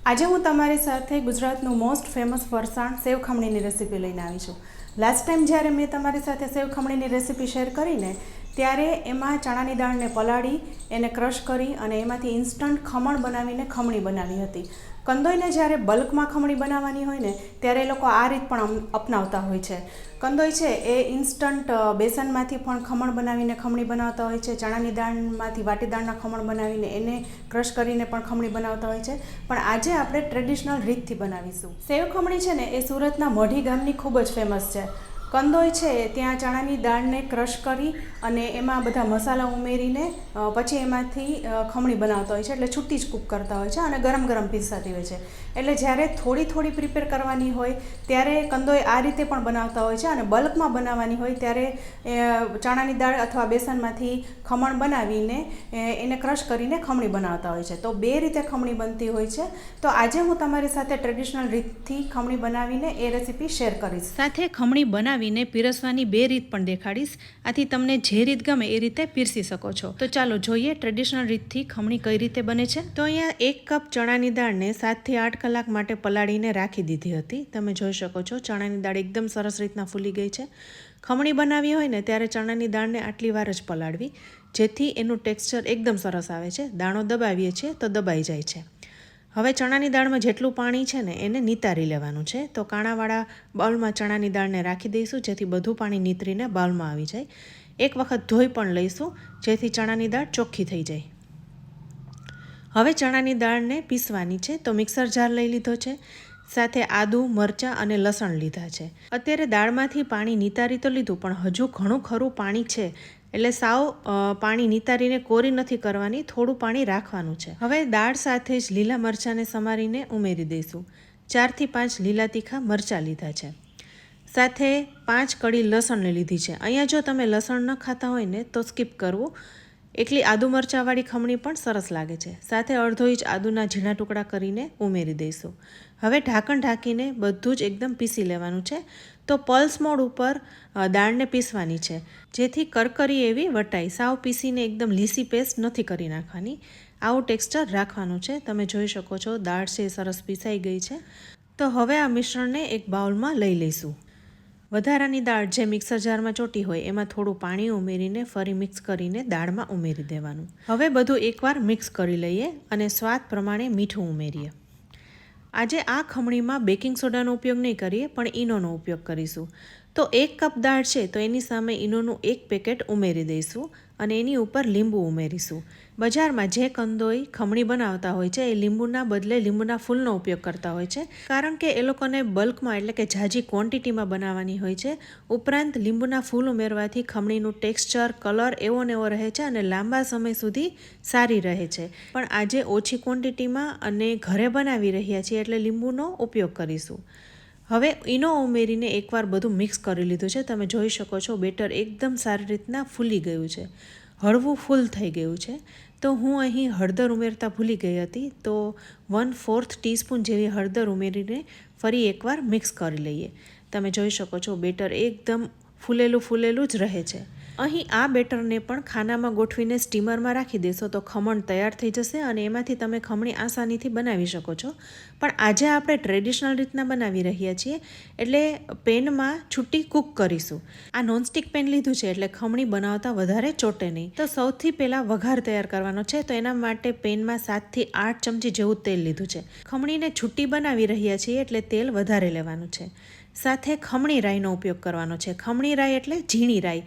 આજે હું તમારી સાથે ગુજરાતનું મોસ્ટ ફેમસ ફરસાણ સેવ ખમણીની રેસીપી લઈને આવી છું. લાસ્ટ ટાઈમ જ્યારે મેં તમારી સાથે સેવ ખમણીની રેસીપી શેર કરીને ત્યારે એમાં ચણાની દાળને પલાળી એને ક્રશ કરી અને એમાંથી ઇન્સ્ટન્ટ ખમણ બનાવીને ખમણી બનાવી હતી. કંદોઈને જ્યારે બલ્કમાં ખમણી બનાવવાની હોય ને ત્યારે એ લોકો આ રીત પણ અપનાવતા હોય છે. કંદોઈ છે એ ઇન્સ્ટન્ટ બેસનમાંથી પણ ખમણ બનાવીને ખમણી બનાવતા હોય છે. ચણાની દાળમાંથી વાટી દાળના ખમણ બનાવીને એને ક્રશ કરીને પણ ખમણી બનાવતા હોય છે. પણ આજે આપણે ટ્રેડિશનલ રીતથી બનાવીશું. સેવ ખમણી છે ને એ સુરતના મોઢી ગામની ખૂબ જ ફેમસ છે. કંદોઈ છે ત્યાં ચણાની દાળને ક્રશ કરી અને એમાં બધા મસાલા ઉમેરીને પછી એમાંથી ખમણી બનાવતા હોય છે. એટલે છૂટી જ કૂક કરતા હોય છે અને ગરમ ગરમ પીસાતી હોય છે. એટલે જ્યારે થોડી થોડી પ્રિપેર કરવાની હોય ત્યારે કંદોઈ આ રીતે પણ બનાવતા હોય છે અને બલ્કમાં બનાવવાની હોય ત્યારે ચણાની દાળ અથવા બેસનમાંથી ખમણ બનાવીને એને ક્રશ કરીને ખમણી બનાવતા હોય છે. તો બે રીતે ખમણી બનતી હોય છે. તો આજે હું તમારી સાથે ટ્રેડિશનલ રીતથી ખમણી બનાવીને એ રેસીપી શેર કરીશ. સાથે ખમણી બનાવીને પીરસવાની બે રીત પણ દેખાડીશ. આથી તમને જે રીત ગમે એ રીતે પીરસી શકો છો. તો ચાલો જોઈએ ટ્રેડિશનલ રીતથી ખમણી કઈ રીતે બને છે. તો અહીંયા 1 કપ ચણાની દાળને 7 થી 8 કલાક માટે પલાળીને રાખી દીધી હતી. તમે જોઈ શકો છો ચણાની દાળ એકદમ સરસ રીતના ફૂલી ગઈ છે. ખમણી બનાવી હોય ને ત્યારે ચણાની દાળને આટલી વાર જ પલાળવી, જેથી એનું ટેક્સચર એકદમ સરસ આવે છે. દાણો દબાવીએ છીએ તો દબાઈ જાય છે. હવે ચણાની દાળમાં જેટલું પાણી છે ને એને નિતારી લેવાનું છે. તો કાણાવાળા બાઉલમાં ચણાની દાળને રાખી દઈશું, જેથી બધું પાણી નીતરીને બાઉલમાં આવી જાય. એક વખત ધોઈ પણ લઈશું, જેથી ચણાની દાળ ચોખ્ખી થઈ જાય. હવે ચણાની દાળને પીસવાની છે. તો મિક્સર જાર લઈ લીધો છે. સાથે આદું, મરચાં અને લસણ લીધા છે. અત્યારે દાળમાંથી પાણી નિતારી તો લીધું, પણ હજુ ઘણું ખરું પાણી છે. એટલે સાવ પાણી નિતારીને કોરી નથી કરવાની, થોડું પાણી રાખવાનું છે. હવે દાળ સાથે જ લીલા મરચાંને સમારીને ઉમેરી દઈશું. 4 થી 5 લીલા તીખા મરચાં લીધા છે. સાથે 5 કળી લસણને લીધી છે. અહીંયા જો તમે લસણ ન ખાતા હોય ને તો સ્કીપ કરવું. એકલી આદુ મરચાંવાળી ખમણી પણ સરસ લાગે છે. સાથે અડધો ઇંચ આદુના ઝીણા ટુકડા કરીને ઉમેરી દઈશું. હવે ઢાંકણ ઢાંકીને બધું જ એકદમ પીસી લેવાનું છે. તો પલ્સ મોડ ઉપર દાળને પીસવાની છે, જેથી કરકરી એવી વટાય. સાવ પીસીને એકદમ લીસી પેસ્ટ નથી કરી નાખવાની. આવું ટેક્સચર રાખવાનું છે. તમે જોઈ શકો છો દાળ છે સરસ પીસાઈ ગઈ છે. તો હવે આ મિશ્રણને એક બાઉલમાં લઈ લઈશું. વધારાની દાળ જે મિક્સર જારમાં ચોટી હોય એમાં થોડું પાણી ઉમેરીને ફરી મિક્સ કરીને દાળમાં ઉમેરી દેવાનું. હવે બધું એકવાર મિક્સ કરી લઈએ અને સ્વાદ પ્રમાણે મીઠું ઉમેરીએ. આજે આ ખમણીમાં બેકિંગ સોડાનો ઉપયોગ નહીં કરીએ, પણ ઈનોનો ઉપયોગ કરીશું. તો 1 કપ દાળ છે તો એની સામે ઈનોનું 1 પેકેટ ઉમેરી દઈશું અને એની ઉપર લીંબુ ઉમેરીશું. બજારમાં જે કંદોઈ ખમણી બનાવતા હોય છે એ લીંબુના બદલે લીંબુના ફૂલનો ઉપયોગ કરતા હોય છે, કારણ કે એ લોકોને બલ્કમાં એટલે કે ઝાઝી ક્વોન્ટિટીમાં બનાવવાની હોય છે. ઉપરાંત લીંબુના ફૂલ ઉમેરવાથી ખમણીનું ટેક્સચર, કલર એવો ને એવો રહે છે અને લાંબા સમય સુધી સારી રહે છે. પણ આજે ઓછી ક્વોન્ટિટીમાં અને ઘરે બનાવી રહ્યા છીએ એટલે લીંબુનો ઉપયોગ કરીશું. હવે ઈનો ઉમેરીને એકવાર બધું મિક્સ કરી લીધું છે. તમે જોઈ શકો છો બેટર એકદમ સારી રીતના ફૂલી ગયું છે, હળવું ફૂલ થઈ ગયું છે. તો હું અહીં હળદર ઉમેરતા ભૂલી ગઈ હતી, તો 1/4 ટીસ્પૂન જેવી હળદર ઉમેરીને ફરી એકવાર મિક્સ કરી લઈએ. તમે જોઈ શકો છો બેટર એકદમ ફૂલેલું જ રહે છે. અહીં આ બેટરને પણ ખાનામાં ગોઠવીને સ્ટીમરમાં રાખી દેશો તો ખમણ તૈયાર થઈ જશે અને એમાંથી તમે ખમણી આસાનીથી બનાવી શકો છો. પણ આજે આપણે ટ્રેડિશનલ રીતના બનાવી રહ્યા છીએ એટલે પેનમાં છૂટી કૂક કરીશું. આ નોનસ્ટિક પેન લીધું છે એટલે ખમણી બનાવતા વધારે ચોટે નહીં. તો સૌથી પહેલાં વઘાર તૈયાર કરવાનો છે. તો એના માટે પેનમાં 7 થી 8 ચમચી જેવું તેલ લીધું છે. ખમણીને છૂટી બનાવી રહ્યા છીએ એટલે તેલ વધારે લેવાનું છે. સાથે ખમણી રાઈનો ઉપયોગ કરવાનો છે. ખમણી રાઈ એટલે ઝીણી રાઈ.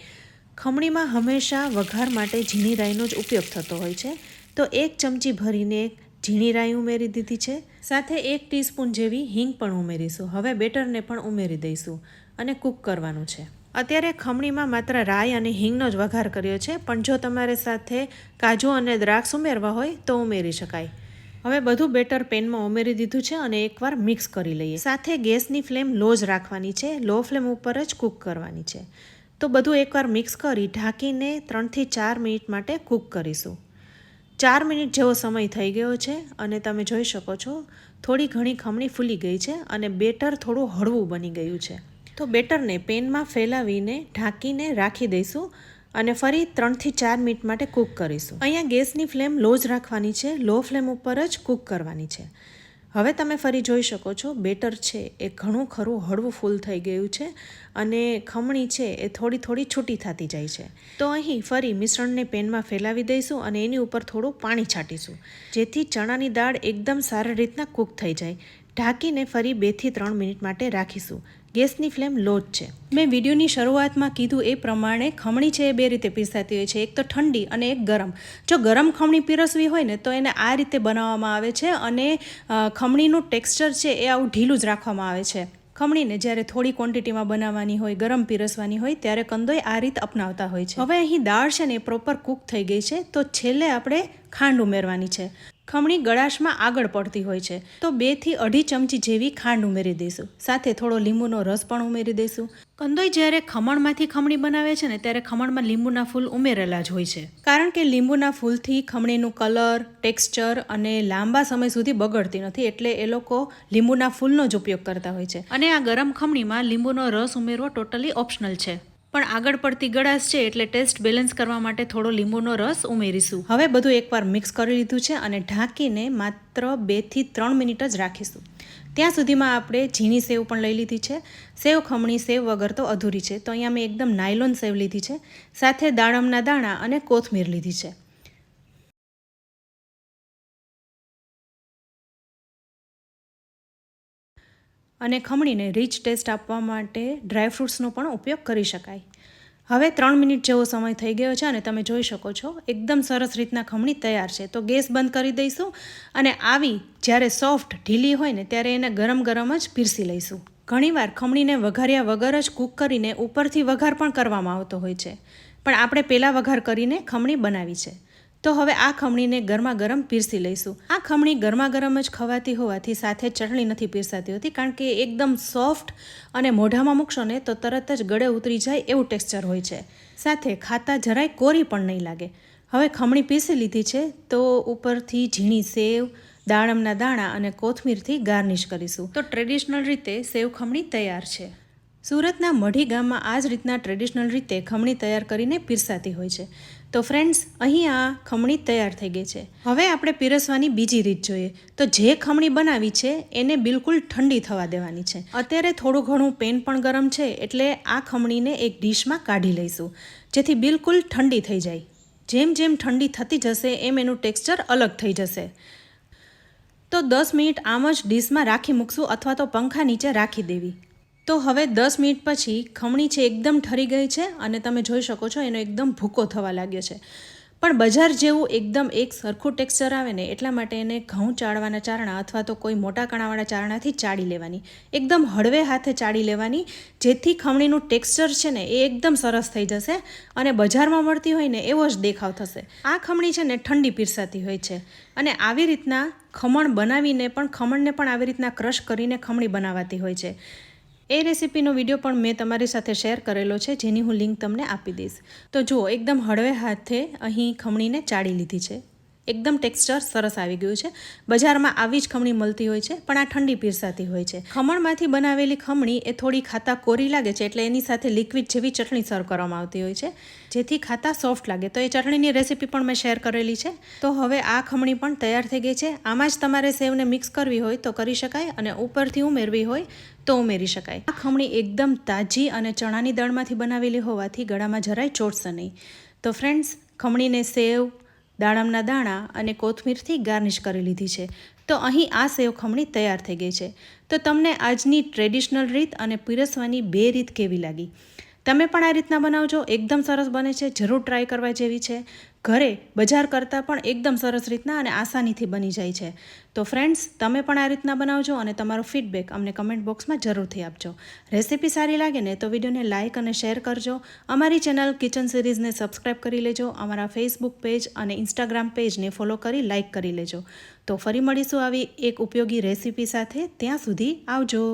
ખમણીમાં હંમેશા વઘાર માટે ઝીણી રાઈનો જ ઉપયોગ થતો હોય છે. તો 1 ચમચી ભરીને ઝીણી રાઈ ઉમેરી દીધી છે. સાથે 1 ટીસ્પૂન જેવી હિંગ પણ ઉમેરીશું. હવે બેટરને પણ ઉમેરી દઈશું અને કૂક કરવાનું છે. અત્યારે ખમણીમાં માત્ર રાઈ અને હિંગનો જ વઘાર કર્યો છે, પણ જો તમારે સાથે કાજુ અને દ્રાક્ષ ઉમેરવા હોય તો ઉમેરી શકાય. હવે બધું બેટર પેનમાં ઉમેરી દીધું છે અને એકવાર મિક્સ કરી લઈએ. સાથે ગેસની ફ્લેમ લો જ રાખવાની છે, લો ફ્લેમ ઉપર જ કૂક કરવાની છે. તો બધું એકવાર મિક્સ કરી ઢાંકીને 3 થી 4 મિનિટ માટે કૂક કરીશું. 4 મિનિટ જેવો સમય થઈ ગયો છે અને તમે જોઈ શકો છો થોડી ઘણી ખમણી ફૂલી ગઈ છે અને બેટર થોડું હળવું બની ગયું છે. તો બેટરને પેનમાં ફેલાવીને ઢાંકીને રાખી દઈશું અને ફરી 3 થી 4 મિનિટ માટે કૂક કરીશું. અહીંયા ગેસની ફ્લેમ લો જ રાખવાની છે, લો ફ્લેમ ઉપર જ કૂક કરવાની છે. હવે તમે ફરી જોઈ શકો છો બેટર છે એ ઘણું ખરું હળવું ફૂલ થઈ ગયું છે અને ખમણી છે એ થોડી થોડી છૂટી થતી જાય છે. તો અહીં ફરી મિશ્રણને પેનમાં ફેલાવી દઈશું અને એની ઉપર થોડું પાણી છાંટીશું જેથી ચણાની દાળ એકદમ સારી રીતના કૂક થઈ જાય. ઢાંકીને ફરી 2 થી 3 મિનિટ માટે રાખીશું. ગેસની ફ્લેમ લો જ છે. મેં વિડીયોની શરૂઆતમાં કીધું એ પ્રમાણે ખમણી છે એ 2 રીતે પીરસાતી હોય છે, એક તો ઠંડી અને એક ગરમ. જો ગરમ ખમણી પીરસવી હોય ને તો એને આ રીતે બનાવવામાં આવે છે અને ખમણીનું ટેક્સચર છે એ આવું ઢીલું જ રાખવામાં આવે છે. ખમણીને જ્યારે થોડી ક્વોન્ટિટીમાં બનાવવાની હોય, ગરમ પીરસવાની હોય ત્યારે કંદોઈ આ રીત અપનાવતા હોય છે. હવે અહીં દાળ છે ને એ પ્રોપર કૂક થઈ ગઈ છે તો છેલ્લે આપણે ખાંડ ઉમેરવાની છે. ખમણી ગળાશમાં આગળ પડતી હોય છે તો 2 થી 2.5 ચમચી જેવી ખાંડ ઉમેરી દઈશું. સાથે થોડો લીંબુનો રસ પણ ઉમેરી દઈશું. કંદોઈ જ્યારે ખમણમાંથી ખમણી બનાવે છે ને ત્યારે ખમણમાં લીંબુના ફૂલ ઉમેરેલા જ હોય છે, કારણ કે લીંબુના ફૂલથી ખમણીનું કલર, ટેક્સચર અને લાંબા સમય સુધી બગડતી નથી, એટલે એ લોકો લીંબુના ફૂલનો જ ઉપયોગ કરતા હોય છે. અને આ ગરમ ખમણીમાં લીંબુનો રસ ઉમેરવો ટોટલી ઓપ્શનલ છે, પણ આગળ પડતી ગળાશ છે એટલે ટેસ્ટ બેલેન્સ કરવા માટે થોડો લીંબુનો રસ ઉમેરીશું. હવે બધું એકવાર મિક્સ કરી લીધું છે અને ઢાંકીને માત્ર 2 થી 3 મિનિટ જ રાખીશું. ત્યાં સુધીમાં આપણે ઝીણી સેવ પણ લઈ લીધી છે. સેવ ખમણી સેવ વગર તો અધૂરી છે, તો અહીંયા મેં એકદમ નાયલોન સેવ લીધી છે. સાથે દાડમના દાણા અને કોથમીર લીધી છે. અને ખમણીને રીચ ટેસ્ટ આપવા માટે ડ્રાયફ્રૂટ્સનો પણ ઉપયોગ કરી શકાય. હવે 3 મિનિટ જેવો સમય થઈ ગયો છે અને તમે જોઈ શકો છો એકદમ સરસ રીતના ખમણી તૈયાર છે. તો ગેસ બંધ કરી દઈશું અને આવી જ્યારે સોફ્ટ ઢીલી હોય ને ત્યારે એને ગરમ ગરમ જ પીરસી લઈશું. ઘણીવાર ખમણીને વઘાર્યા વગર જ કૂક કરીને ઉપરથી વઘાર પણ કરવામાં આવતો હોય છે, પણ આપણે પહેલાં વઘાર કરીને ખમણી બનાવી છે. તો હવે આ ખમણીને ગરમા ગરમ પીરસી લઈશું. આ ખમણી ગરમા ગરમ જ ખવાતી હોવાથી સાથે ચટણી નથી પીરસાતી હોતી, કારણ કે એકદમ સોફ્ટ અને મોઢામાં મૂકશો ને તો તરત જ ગળે ઉતરી જાય એવું ટેક્સચર હોય છે. સાથે ખાતા જરાય કોરી પણ નહીં લાગે. હવે ખમણી પીરસી લીધી છે તો ઉપરથી ઝીણી સેવ, દાડમના દાણા અને કોથમીરથી ગાર્નિશ કરીશું. તો ટ્રેડિશનલ રીતે સેવ ખમણી તૈયાર છે. સુરતના મઢી ગામમાં આ જ રીતના ટ્રેડિશનલ રીતે ખમણી તૈયાર કરીને પીરસાતી હોય છે. તો ફ્રેન્ડ્સ, અહીં આ ખમણી તૈયાર થઈ ગઈ છે. હવે આપણે પીરસવાની બીજી રીત જોઈએ. તો જે ખમણી બનાવી છે એને બિલકુલ ઠંડી થવા દેવાની છે. અત્યારે થોડું ઘણું પેન પણ ગરમ છે એટલે આ ખમણીને એક ડીશમાં કાઢી લઈશું જેથી બિલકુલ ઠંડી થઈ જાય. જેમ જેમ ઠંડી થતી જશે એમ એનું ટેક્સચર અલગ થઈ જશે. તો 10 મિનિટ આમ જ ડીશમાં રાખી મૂકશું અથવા તો પંખા નીચે રાખી દેવી. તો હવે 10 મિનિટ પછી ખમણી છે એકદમ ઠરી ગઈ છે અને તમે જોઈ શકો છો એનો એકદમ ભૂકો થવા લાગ્યો છે. પણ બજાર જેવું એકદમ એક સરખું ટેક્સચર આવે ને એટલા માટે એને ઘઉં ચાળવાના ચારણા અથવા તો કોઈ મોટા કણાવાળા ચારણાથી ચાળી લેવાની. એકદમ હળવે હાથે ચાળી લેવાની જેથી ખમણીનું ટેક્સચર છે ને એ એકદમ સરસ થઈ જશે અને બજારમાં મળતી હોય ને એવો જ દેખાવ થશે. આ ખમણી છે ને ઠંડી પીરસાતી હોય છે અને આવી રીતના ખમણ બનાવીને પણ ખમણને પણ આવી રીતના ક્રશ કરીને ખમણી બનાવાતી હોય છે. એ રેસીપીનો વિડીયો પણ મેં તમારી સાથે શેર કરેલો છે, જેની હું લિંક તમને આપી દઈશ. તો જુઓ, એકદમ હળવે હાથે અહીં ખમણીને ચાળી લીધી છે. એકદમ ટેક્સચર સરસ આવી ગયું છે. બજારમાં આવી જ ખમણી મળતી હોય છે, પણ આ ઠંડી પીરસાતી હોય છે. ખમણમાંથી બનાવેલી ખમણી એ થોડી ખાતા કોરી લાગે છે એટલે એની સાથે લિક્વિડ જેવી ચટણી સર્વ કરવામાં આવતી હોય છે જેથી ખાતા સોફ્ટ લાગે. તો એ ચટણીની રેસીપી પણ મેં શેર કરેલી છે. તો હવે આ ખમણી પણ તૈયાર થઈ ગઈ છે. આમાં જ તમારે સેવને મિક્સ કરવી હોય તો કરી શકાય અને ઉપરથી ઉમેરવી હોય તો ઉમેરી શકાય. આ ખમણી એકદમ તાજી અને ચણાની દાળમાંથી બનાવેલી હોવાથી ગળામાં જરાય ચોટશે નહીં. તો ફ્રેન્ડ્સ, ખમણીને સેવ, દાડમના દાણા અને કોથમીરથી ગાર્નિશ કરી લીધી છે. તો અહીં આ સેવ ખમણી તૈયાર થઈ ગઈ છે. તો તમને આજની ટ્રેડિશનલ રીત અને પીરસવાની 2 રીત કેવી લાગી? તમે પણ આ રીતના બનાવજો. એકદમ સરસ બને છે. જરૂર ટ્રાય કરવા જેવી છે. ઘરે બજાર કરતાં પણ એકદમ સરસ રીતના અને આસાનીથી બની જાય છે. તો ફ્રેન્ડ્સ, તમે પણ આ રીતના બનાવજો અને તમારો ફીડબેક અમને કમેન્ટ બોક્સમાં જરૂરથી આપજો. રેસીપી સારી લાગે ને તો વિડીયોને લાઇક અને શેર કરજો. અમારી ચેનલ કિચન સિરીઝને સબસ્ક્રાઈબ કરી લેજો. અમારા ફેસબુક પેજ અને ઇન્સ્ટાગ્રામ પેજને ફોલો કરી લાઇક કરી લેજો. તો ફરી મળીશું આવી એક ઉપયોગી રેસીપી સાથે. ત્યાં સુધી આવજો.